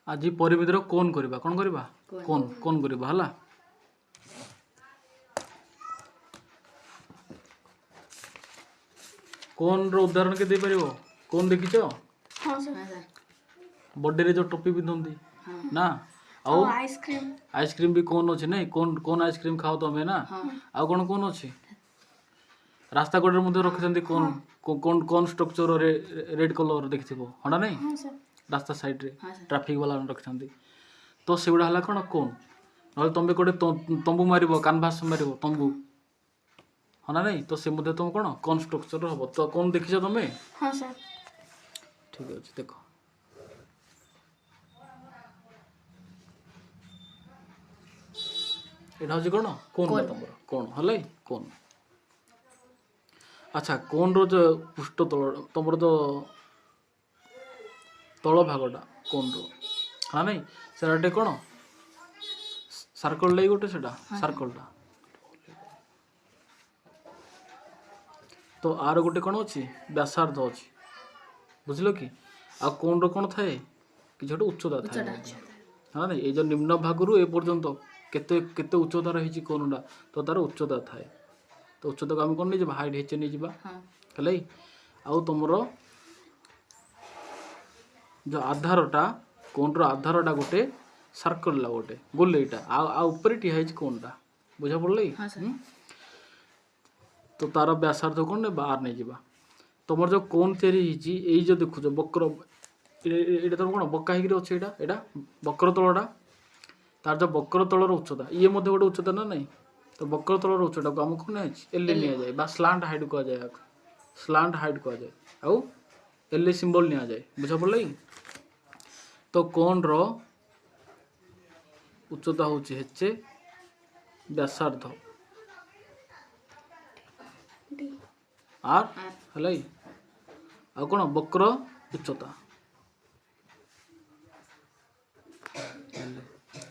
आज परिमितिर कोन करबा कोन करबा कोन कोन करबा हला कोन रो उदाहरण के दे परिबो कोन देखिचो हाँ सर बर्थडे रे जो टोपी पिंधुंदी ना और आइसक्रीम आइसक्रीम भी कोन अछि नै कोन कोन आइसक्रीम खाओ तमे ना आ कोन कोन अछि रास्ता कड़े मध्य रखिथंदी कोन कोन कोन स्ट्रक्चर रे रेड कलर देखिथिबो हडा नै हाँ सर रास्ता साइड रे ट्रैफिक वाला रखिथंदी तो सेगुडा हला कोन कोन नले तमे कोडे तंबू मारिबो कैनवास मारिबो तंबू हना नै तो से मध्य तुम कोन कोन स्ट्रक्चर हबो तो कोन देखिछो तमे हाँ सर ठीक अछि देखो एटा होछि कोन कोन तमरो कोन हलै कोन अच्छा कोन रो जो पृष्ठ तल तमरो जो तल भागटा कोन रो हाँ नै सेराटे कोन सर्कल लै गोटे सेटा सर्कलटा तो आर गोटे कोन अछि व्यासार्ध अछि बुझलो कि आ कोन रो कोन थाए कि छोटे उच्चता थाए हाँ नै ए जो निम्न भागरु ए पर्यंत केते केते उच्चता रहिछि कोनडा तो तार उच्चता थाए तो उच्चता को हम कोन नै जे हाइट हेचे नै जिबा हलै आउ तमरो जो आधारटा कोन रो आधारटा गोटे सर्कल ला गोटे गोलेटा आ ऊपर ठी है कोनटा बुझा पड़लै तो तार व्यासार्ध कोन ने बाहर नै जिबा तमर जो कोन तयारी हिची एई जो देखु जो वक्र एटा तो कोन बक्का हिगिर अछि एटा एटा वक्र तलडा तार जो वक्र तलर उच्चता ये मध्ये गोटे उच्चता ना नै तो वक्र तलर उच्चता को हम कोन अछि एल निया जाय बा स्लांट हाइट को जाय स्लांट हाइट को जाय आउ एल सिंबल निया जाय बुझा पड़लै तो कोन रो उच्चता होची हेचे व्यासार्ध आर हलै आ कोन वक्र उच्चता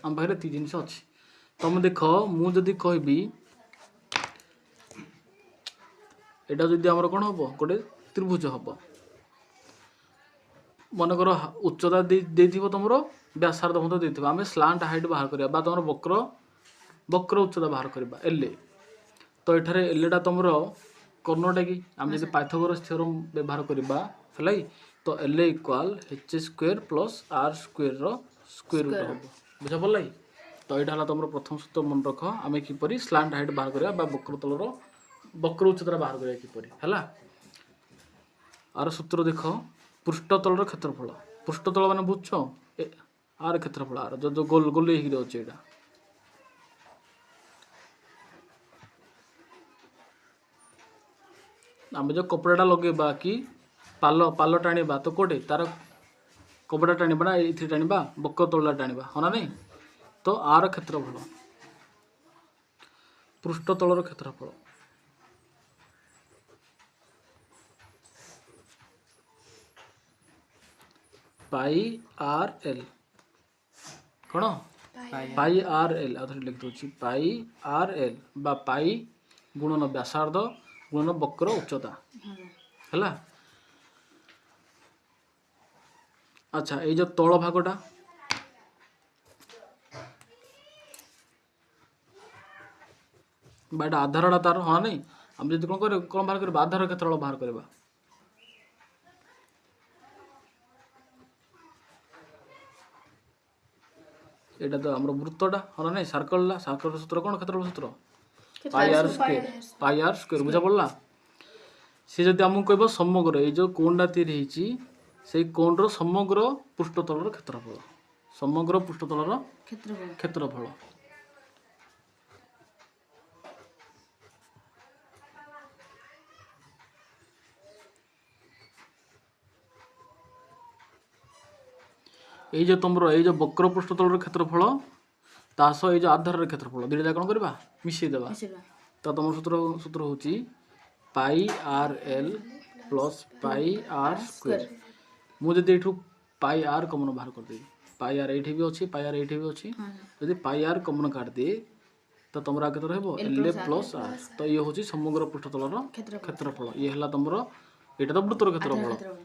हम पाखरे ती जिनिस अछि तुम देख मु जदि कहबी एटा जदि हमर कोन हबो गोटे त्रिभुज हबो मन कर उच्चता देथिबो तमरो व्यासार्ध मते देथिबो आमे स्लांट हाइट बाहर करिया बा तमरो वक्र वक्र उच्चता बाहर करबा एल तो एठारे एलटा तमरो कर्णटा कि आम जदि पाइथागोरस थ्योरम व्यवहार करबा हलै तो L equal H square plus R square रो स्क्वायर रूट हबो बुझा पड़लै तो एटा हला तमरो प्रथम सूत्र मन रख आमे किपरि स्लांट हाइट बाहर करिया बा वक्र तलरो वक्र उच्चता बाहर करिया किपरि हला आर सूत्र देखो पृष्ठतल क्षेत्रफल पृष्ठतल माने बुझछो आर क्षेत्रफल आर जो जो गोल गोल हिगिर अछि एटा आमे जो कपड़ाटा लगेबा कि पालो पालो टाणीबा तो कोटे तार कपड़ा टाणीबा ना इथि टाणीबा वक्र तलला टाणीबा हना नै तो आर क्षेत्रफल पृष्ठतलर क्षेत्रफल पाई आर एल कौन पाई आर एल आधर लिख दूची पाई आर एल बा पाई गुणन व्यासार्ध गुणन वक्र उच्चता हैला अच्छा ये जो तल भागटा बाटा आधारटा तार हाँ नहीं हम जब कौन बाहर कर आधार क्षेत्रफल बाहर करबा एटा तो हमर वृत्तटा हला नै सर्कलला सर्कल सूत्र कोन क्षेत्रफल सूत्र पाई आर स्क्वायर बुझा पड़ला से जदि हमहु कहबो समग्र ए जो कोनडा तयारी हिची से कोन रो समग्र पृष्ठतलर क्षेत्रफल समग्र पृष्ठतलर क्षेत्रफल ये जो तुम ये जो वक्र पृष्ठतल क्षेत्रफल तास ये जो आधार क्षेत्रफल दुईटा कौन करवा मिसेदेवा तो तुम सूत्र सूत्र हूँ pi R L plus pi R square मुझे ये पाई आर कमन बाहर करदेवी पाई आर ये भी अच्छी पाई आर ये भी अच्छी जब पाई आर कमन काटदे तो तुम आगे तो एल प्लस आर तो ये हूँ समग्र पृष्ठतलर क्षेत्रफल ये है तुम यहाँ तो वृत्तर क्षेत्रफल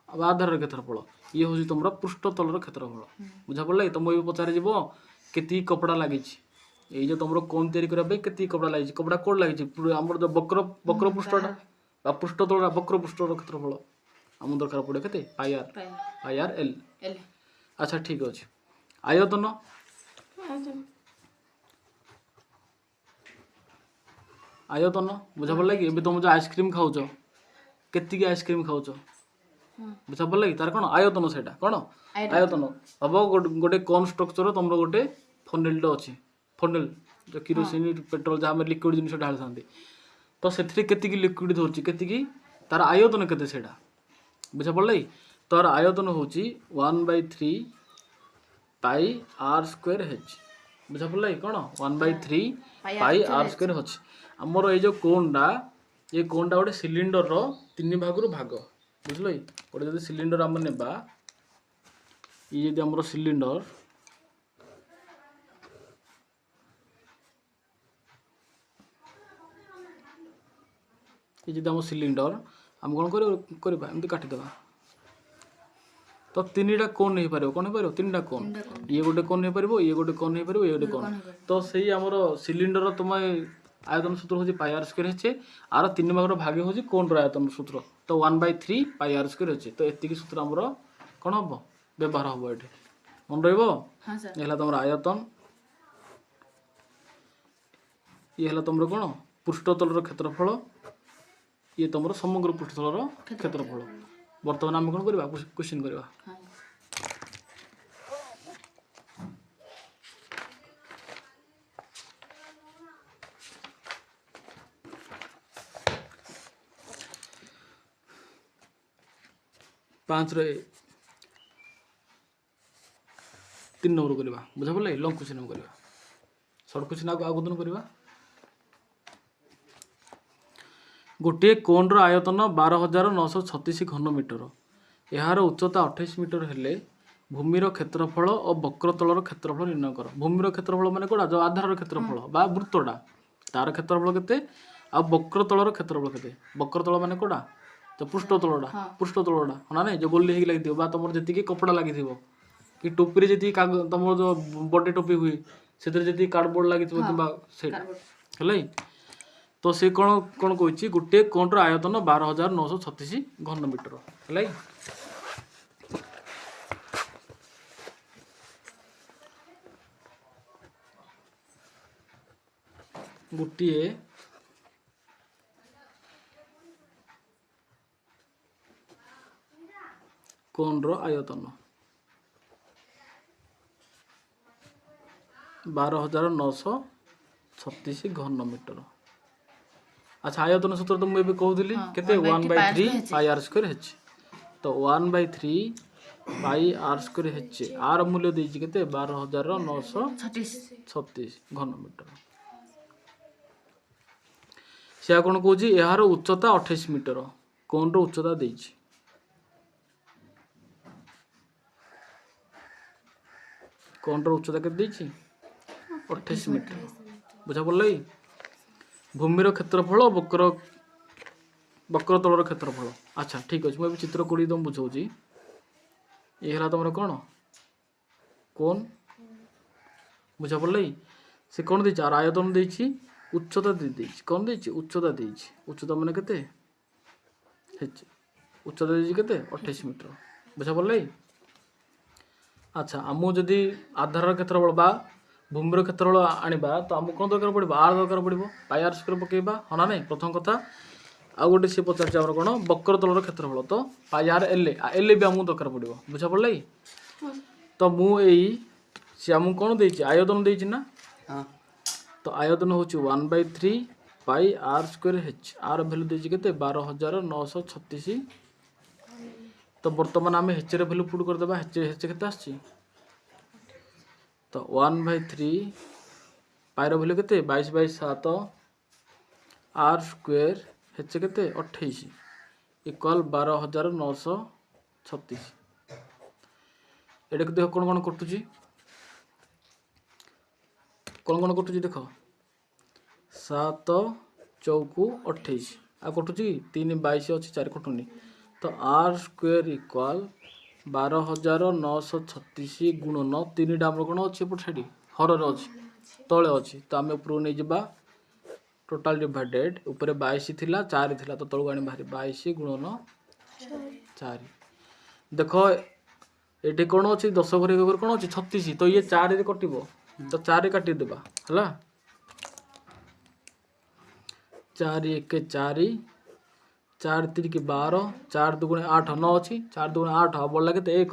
आधार क्षेत्रफल ये हूँ तुम पृष्ठतल क्षेत्रफल बुझा पड़े तुम ये पचार जीव के कपड़ा लगी ये जो तुम कोन तैयारी करने के कपड़ा लगी कपड़ा कौन लगी आम जो वक्र वक्र पृष्ठटा पृष्ठतल वक्र पृष्ठर क्षेत्रफल आम दरकार पड़े के पाई आर एल अच्छा ठीक अच्छे आयतन आयतन बुझा पड़े कि तुम जो आइसक्रीम खाऊच के आइसक्रीम खाऊच बुझा पड़े कि तार कौन आयतन से कौन आयतन हम गोटे कौन स्ट्रक्चर तुम गोटे फनेल अच्छी फनेल जो किरोसिन पेट्रोल जहाँ लिक्विड जिन ढाली था तो से लिक्विड धरची के तार आयतन के बुझा पड़े तार आयतन हूँ 1/3 पाई आर स्क्वायर एच बुझा पड़े कौन 1/3 पाई आर स्क्वायर अच्छे आमर ये कोनटा ये कोनटा गोटे सिलिंडर तीन भाग भाग बुझल गोटे जो सिलिंडर आम ने ये आमर सिलिंडर ये आम सिलिंडर आम कौन करवा एमती काटिदेवा तो तीन टा कोन नहीं पार कौन हो तीन टा कोन ये गोटे कोन नहीं पार ये गोटे कोन नहीं पार ये गोटे कोन तो सही आमर सिलिंडर तुम आयतन सूत्र हूँ पाई आर स्क्वायर है आर तीन भाग भागे हूँ कोन आयतन सूत्र तो 1/3 पाई आर स्क्वायर अच्छे तो ये सूत्र आमर कौन हम व्यवहार हम ये मन रहा तुम आयतन ये तुम कौन पृष्ठतल क्षेत्रफल ये तुम समग्र पृष्ठतल क्षेत्रफल बर्तमान आम कौन करवा क्वेश्चन करवा 5 रे 3 नंबर करवा बुझा पड़े लंग क्वेश्चन करवा सर्ट क्वेश्चन आगुदन करवा गोटे कोन रो आयतन 12,936 घनमीटर यार उच्चता 28 मीटर हेले भूमिर क्षेत्रफल और वक्रतलर क्षेत्रफल निर्णय कर भूमिर क्षेत्रफल माने कोडा जो आधार क्षेत्रफल बा वृत्तटा तार क्षेत्रफल केते आ वक्रतलर क्षेत्रफल केते वक्रतल माने कोडा तो पृष्ठतलटा ना नहीं जो गोली लगी तुम जी कपड़ा लगी कि टोपी जी तुम जो बर्थडे टोपी हुए से कार्डबोर्ड लगी कि तो से कौन कौन कह गोटे कोन आयतन 12,936 घनमीटर है गोटे कोन आयतन 12,936 घनमीटर अच्छा आयतन सूत्र तो मुझे कहूली केते 1/3 पाई आर स्क्वायर एच तो 1/3 pi R square H are मूल्य देछि केते 12,936 घनमीटर से कौन कहूँ यार उच्चता 28 मीटर कोन रो उच्चता देछि कोन रो उच्चता के देछि 28 मीटर बुझा पड़े भूमिर क्षेत्रफल वक्रतलर क्षेत्रफल अच्छा ठीक अच्छे मुझे चित्र कोड़ी तुम बुझाऊँगी ये है तुम कौन कोन बुझा पड़े से कौन दे आयतन दे उच्चता दे कौन दे उच्चता दे उच्चता मैंने के उच्चता दे 28 मीटर बुझा पड़े अच्छा आमको जदि आधार क्षेत्रफल बा भूमिर क्षेत्रफल आनिबा तो आमको कौन दरकार पड़ो आर दरकार पड़ो पाई आर स्क्वायर पकेबा हाँ ना नहीं प्रथम कथा आउ गोटे सी पचार आम कौन वक्रतलर क्षेत्रफल तो पाई आर एल एल भी आमको दरकार पड़ो बुझा पड़े तो मुझे सी आमको कौन दे आयतन दे ना तो आयतन हूँ 1/3 pi R square H R value दे 12,936 तो बर्तमान आम हेचर भैल्यू पुट करदे हेच के तो 1/3 पाई भैल्यू के 22/7 आर स्क्वायर हेच के 28 इक्वल 12,936 एटा देख कौन कौन कटुची कौन कटुची देख 7 चौकु 28 आ कटुची 3 22 अच्छी 4 कटुनी तो आर स्क्वायर इक्वाल 12,936 गुणन 3टा आम कौन अच्छे एपट साइड हर अच्छी तले अच्छी तो आम उपरକୁ नहीं टोटाल डिवाइडेड ऊपर 22 थिला 4 थिला तो तलू आनी बाहरी 22 गुणन 4 देख ये कौन अच्छी 10 घर कौन अच्छी 36 तो ये 4 रे कटिब तो 4 काटिदेबा है 4 1 4 4 3 की 12 4 2 8 9 अच्छी 4 2 8 बढ़ला के 1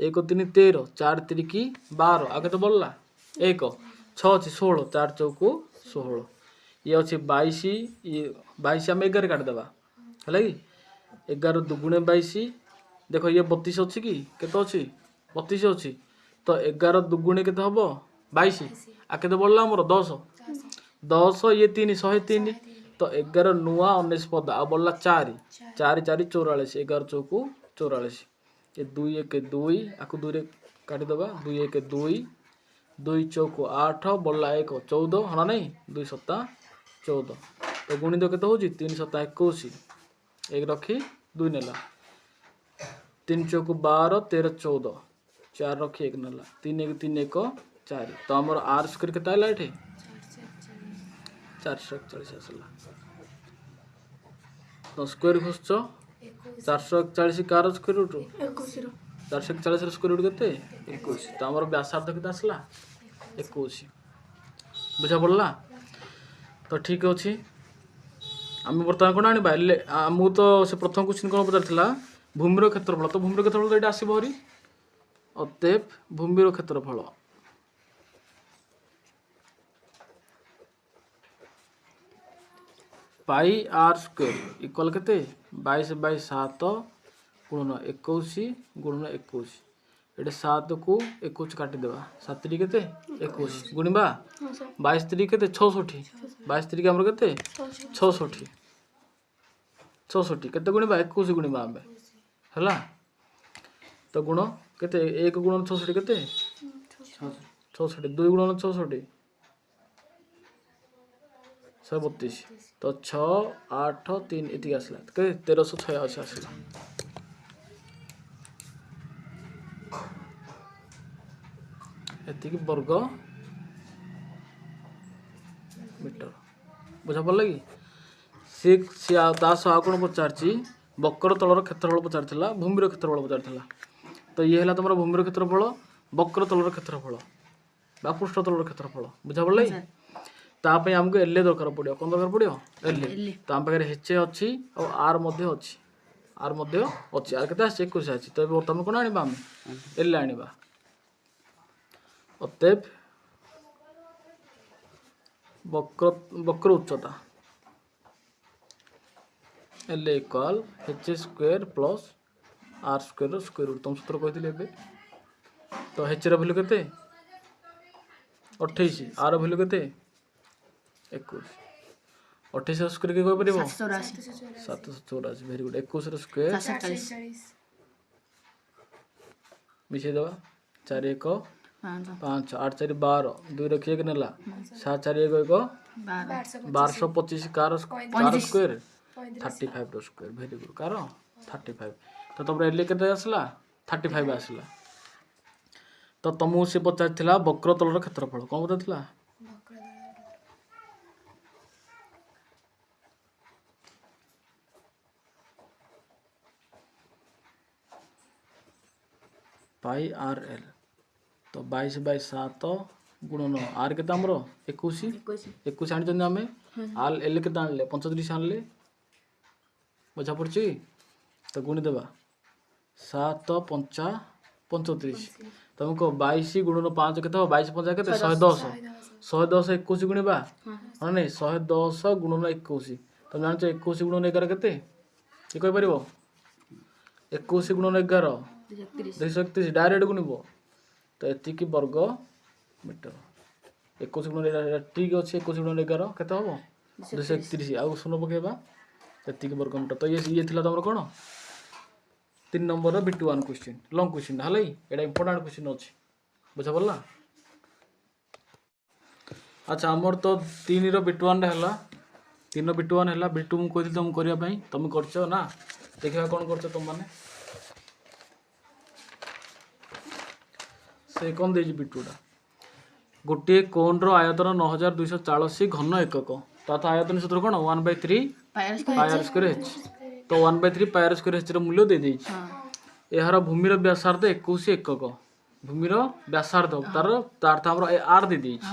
1 3 13 4 3 की 12 आगे तो बढ़ला 1 6 अच्छी 16 4 चौकू 16 ये अच्छी 22 ये 22 आम 11 काटिदेबा है कि 11 2 22 देख ये 32 अच्छी कि केते अच्छी 32 अच्छी तो 11 2 के हम 22 आके तो बढ़ला मोर 10 10 ये 3 103 तो 11 नुआ 19 पद आ बढ़ला 4 4 4 44 11 चौकू 44 ये 2 1 2 आकु 2 रे काटिदेबा 2 1 2 2 चौकू 8 बढ़ला 1 14 हाँ नहीं 2 7 14 तो गुणित केते होची 3 7 21 एक रखी 2 नेला 3 चौकू 12 13 14 4 रखी 1 नेला 3 1 3 1 4 तो हमर आर स्क्वायर केते आइला एठी 441 आसला तो स्क्वायर घुसछ 441 कार स्क्वायर रूट 441 स्क्वायर रूट केते 21 तो हमर व्यासार्ध केते आसला 21 बुझा पड़ला तो ठीक अच्छे आम बर्तमान कौन आने आमको तो से प्रथम क्वेश्चन कौन पचार भूमिर क्षेत्रफल तो भूमिर क्षेत्रफल तो ये आसो हरी अतएव भूमिर क्षेत्रफल पाई आर स्क्वायर इक्वल केते 22/7 गुणन 21 गुणन 21 ये 7 को 21 काटिदेबा 7 3 केते 21 गुणिबा 22 3 केते 66 22 3 हमर केते 66 66 केते गुणिबा 21 गुणिबा आमे हला तो गुण केते 1 गुणन 66 केते 66 2 गुणन 66 132 तो 6 8 3 इति आसला के 1386 आसला एतिक वर्ग मीटर बुझा पड़ला कि सी कौन पचार बक्र तलर क्षेत्रफल पचार भूमिर क्षेत्रफल पचार तो ये है तुम भूमिर क्षेत्रफल बक्र तलर क्षेत्रफल बा पृष्ठ तलर क्षेत्रफल बुझा पड़ला कि ताप आमको एल दरकार पड़ो कौन दरकार पड़ो एल तो आम पाखे एच अच्छी और आर अच्छी आर अच्छी आर के 21 अच्छी तो बर्तमान कौन आने आम एल आने अतएव वक्र उच्चता L equal H square plus R square square root तुम सूत्र कही तो एच भैल्यू केते 28 आर भैल्यू केते 21 28 स्क्वायर के कहि परबो 784 वेरी गुड 21 स्क्वायर मिसे दवा 4 1 5 8 4 12 2 रखिए के नेला 7 4 1 1 1225 car square 35 square very good car 35 तो तुम एल के आसला 35 आसला तो तुमको से पचार वक्र तलर क्षेत्रफल कौन पचार पाई आर एल तो 22/7 गुणन आर के 21 आनी आम आर एल के आने 35 आनले बुझा पड़ी तो गुणिदेवा 7 5 35 तुमको 22 गुणन 5 के 22 5 के 110 110 21 गुणिबा हाँ नहीं 110 गुणन 21 तुम जान 21 गुणन 11 के कही पार 21 गुणन 11 231 डायरेक्ट गुणब तो एतिकी वर्ग मीटर 21 गुण ठीक अच्छे 21 गुण 11 केते हम 231 आउ शून्य पकेबा एतिकी वर्ग मीटर तो ये थिला तुम कौन 3 number B21 question long question है ये इंपोर्टेंट क्वेश्चन अच्छे बुझा पड़ा अच्छा आमर तो 3 B21 है 3 B21 है B2 मुझे कही तुम करने तुम कर ना देखा कौन कर तुम मैंने से कौन दे बिटुटा गोटे कोण आयतन 9240 घन एकक तथा आयतन सूत्र कौन 1/3 पायर स्क्वायर एच तो 1/3 पायर स्क्वायर एच मूल्य दे देछि यार भूमिर व्यासार्ध 21 एकक भूमिर व्यासार्ध तार तार हमर आर दे देछि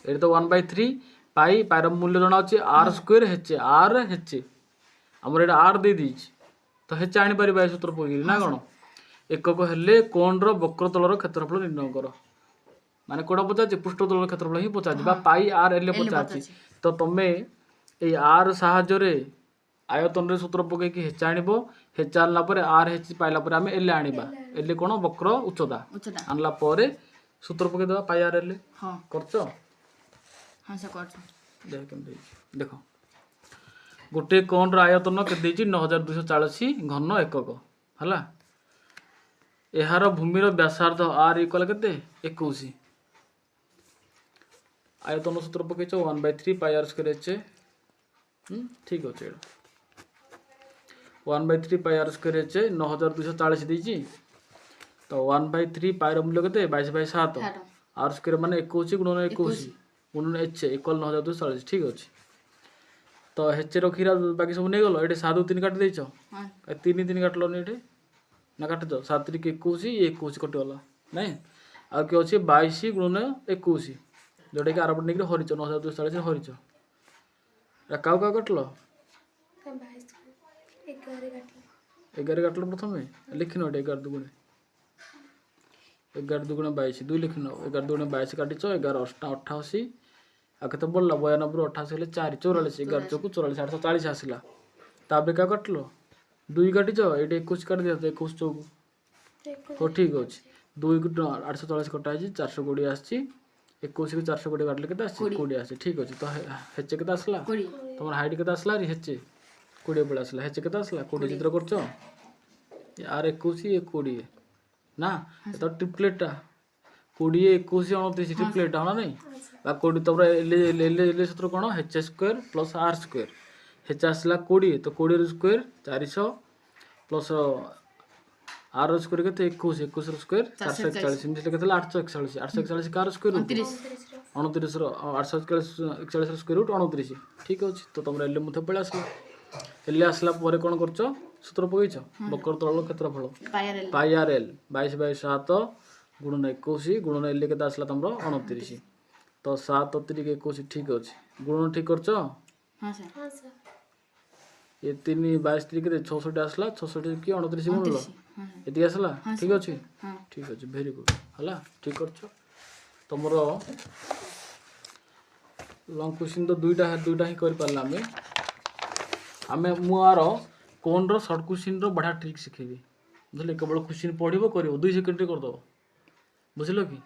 ये तो 1/3 पाई पायर मूल्य जना अछि R square H R H हमर एटा आर दे देछि तो हेच आनी पारि सूत्र पकि ना कौन एकक हेले कोण वक्र तलर क्षेत्रफल निर्णय कर माने कोड़ा पचार पृष्ठ तलर क्षेत्रफल ही पचार पाई आर एल पचार तो तुमे ये आर साहाय्य आयतन रे सूत्र पकईकि हेच आनिबो हेच आनला परे आर हेच पाइला परे आमे एल आनिबा एल कोन वक्र उच्चता आनला परे सूत्र पकई देबा पाई आर एल हां करछो हां से करछो देखो गोटे कोण आयतन के देछि 9240 घन एकक हला एहार भूमिर व्यासार्ध आर इक्वल केते 21 आयतन सूत्र पकईछ 1/3 पाई आर स्क्वायर एच ठीक अच्छे 1/3 पाई आर स्क्वायर एच 9240 देछि तो 1/3 पाई मूल्य केते 22/7 आर स्क्वायर माने 21 गुणन 21 गुणन एच इक्वल 9240 ठीक अच्छे तो हेच रखीरा बाकी सब नहीं गलो एटे 7 3 काट देछ 3 3 काटलो नि एटे ना काट दो 7 3 21 21 कट गला नहीं आ के अछि 22 गुणन 21 जोटे कि आरपट निक हरिच 9240 हरिच ए काउ का कटलो 11 काटलो प्रथम लिखिनो 11 दुगुणे 11 दुगुणे 22 दुई लिखिनो 11 दुगुणे 22 काटिच 11 8 88 आ केते बोलला 92 ରୁ 88 हेले 4 44 11 चौक 44 840 आसिला ताबे का कटलो दुई काटिच एटे 21 काट दिया 21 चौक हो ठीक अछि 2 କୁ 840 कटा आछि 420 आछि 21 କୁ 420 काटले केते आछि 20 आछि ठीक अछि तो हेचे केते आसला 20 तमर हाइट केते आसला रे हेचे 20 बळ आसला हेचे केते आसला 20 चित्र करछो यार 21 ये 20 ना तो ट्रिपलेट 20 21 29 ट्रिपलेट होना नहीं बा 20 तमरा एल सूत्र कोन h square plus r square हेच आसला 20 तो 20 रो स्क्वायर 400 प्लस आर स्क्वायर केते 21 21 रो स्क्वायर 441 इनले केते 841 841 कार स्क्वायर 29 रो 841 रो स्क्वायर रूट 29 ठीक अछि तो तमरा एल मुथे पळे आसला एल आसला परे कोन करछो सूत्र पकईछ वक्र तल क्षेत्रफल पाई आर एल 22/7 गुणन 21 गुणन एल केते आसला तमरो 29 तो 7 3 21 ठीक अछि गुणन ठीक करछो हां सर ये 3 22 3 के 66 आसला 66 की 29 गुणलो एति आसला ठीक अछि ठीक अछि वेरी गुड हला ठीक करछो तमरो लॉन्ग क्वेश्चन तो दुईटा ही कर पारला हमें मुआर कोन रो शॉर्ट क्वेश्चन रो बड़ा ट्रिक सिखेबी बुझले केवल क्वेश्चन पढिबो करिवो 2 सेकंड रे कर दो बुझलो कि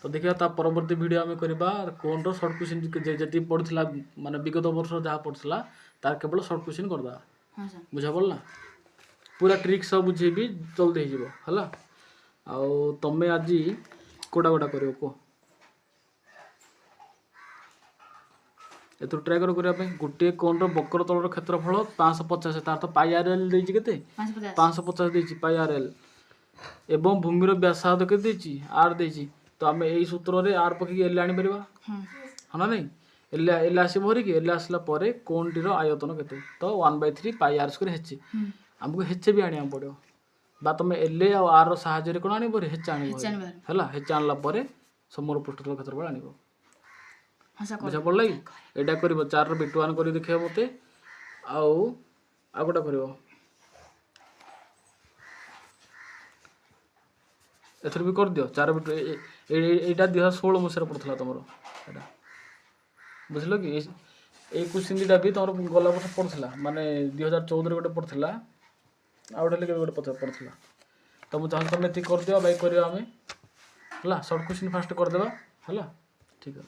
तो देखिया ता परवर्ती वीडियो हमें करबा कोन रो शॉर्ट क्वेश्चन जति पढथिला माने विगत वर्ष जहा पढथिला तार केवल शॉर्ट क्वेश्चन कर दा हां सर बुझा पड़ला पूरा ट्रिक सब बुझेबी जल्दी हो जिवो हला आ तमे आजी कोडा कोडा करियो को एतो ट्राई करो करिया पे गुटे कोन रो वक्र तलर क्षेत्रफल 550 तार तो पाई आर एल देछि केते 550 देछि पाई आर एल एवं भूमि रो व्यासार्ध के देछि आर देछि तो हमें एई सूत्र रे आर पकि एल आनी परबा हना नहीं एल आसी भरी कि एल आसला परे कोन टी रो आयतन केते तो 1/3 पाई आर स्क्वायर हेचे हमको हेचे भी आनिया पड़ो बा तुम एल आ आर रो सहाय्य रे कोन आनी परे हेच आनी हला हेच आनला परे समग्र पृष्ठ तल क्षेत्रफल आनिबो बुझा पड़ला कि एटा करबो 4 रो बिट 1 करी देखियो मते आ गोटा करबो एथर भी कर दियो 4 बिट एटा 2016 मसरा पड़थला तमरो एटा बुझलो कि ए क्वेश्चन दिटा भी तमरो गला वर्ष पड़थला माने 2014 रे गोटे पड़थला आ गोटे लेके गोटे पत्र पड़थला तो मु चाहत तमे ती कर दियो भाई करियो हमें हला शॉर्ट क्वेश्चन फास्ट कर देबा हला ठीक है।